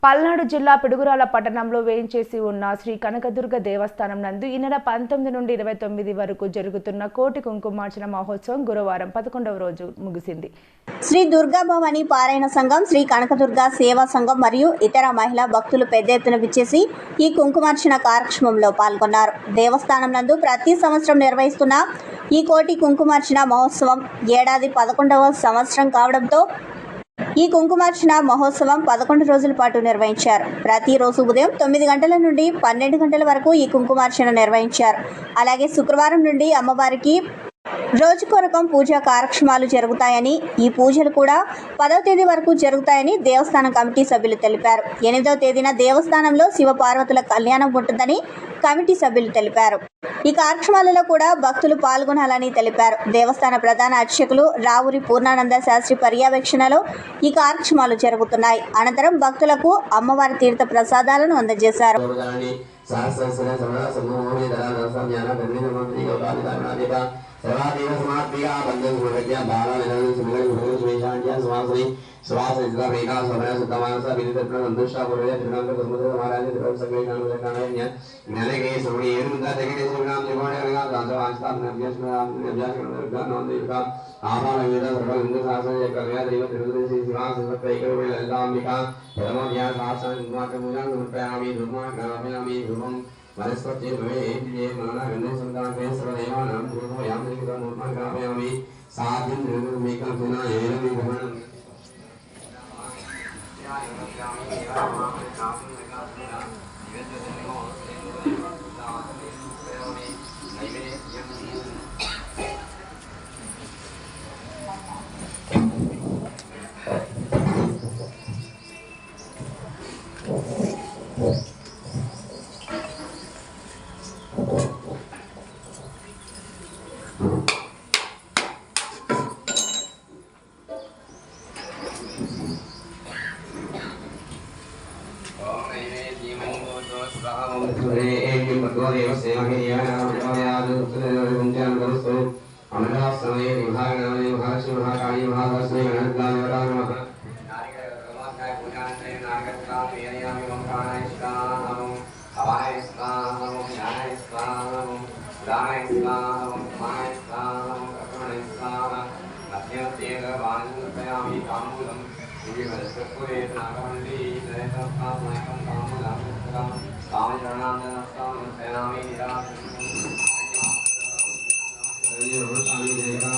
పల్నాడు జిల్లా పిడుగురాల పట్టణంలో వేయించేసి ఉన్న శ్రీ కనకదుర్గ దేవస్థానం నందు ఈ నెల 19 నుండి 29 వరకు జరుగుతున్న కోటి కుంకుమార్చన మహోత్సవం గురువారం 11వ రోజు ముగిసింది. శ్రీ దుర్గా భవాని పారాయణ సంఘం, శ్రీ కనకదుర్గ సేవా సంఘం మరియు ఇతర మహిళా భక్తులు పెద్ద ఎత్తున విచ్చేసి ఈ కుంకుమార్చన కార్యక్రమంలో పాల్గొన్నారు. దేవస్థానం నందు ప్రతి సంవత్సరం నిర్వహిస్తున్న ఈ కోటి కుంకుమార్చన మహోత్సవం ఏడాది 11వ సంవత్సరం కావడంతో ఈ కుంకుమార్చన మహోత్సవం 11 రోజుల పాటు నిర్వహించారు. ప్రతిరోజు ఉదయం 9 గంటల నుండి 12 గంటల వరకు ఈ కుంకుమార్చన నిర్వహించారు. అలాగే శుక్రవారం నుండి అమ్మవారికి రోజుకొరకం పూజా కార్యక్రమాలు జరుగుతాయని, ఈ పూజలు కూడా 10వ తేదీ వరకు జరుగుతాయని దేవస్థానం కమిటీ సభ్యులు తెలిపారు. 8వ తేదీన దేవస్థానంలో శివపార్వతుల కళ్యాణం ఉంటుందని కమిటీ సభ్యులు తెలిపారు. ఈ కార్యక్రమాలలో కూడా భక్తులు పాల్గొనాలని తెలిపారు. దేవస్థాన ప్రధాన అర్చకులు రావురి పూర్ణానంద శాస్త్రి పర్యవేక్షణలో ఈ కార్యక్రమాలు జరుగుతున్నాయి. అనంతరం భక్తులకు అమ్మవారి తీర్థ ప్రసాదాలను అందజేశారు. Terima kasih.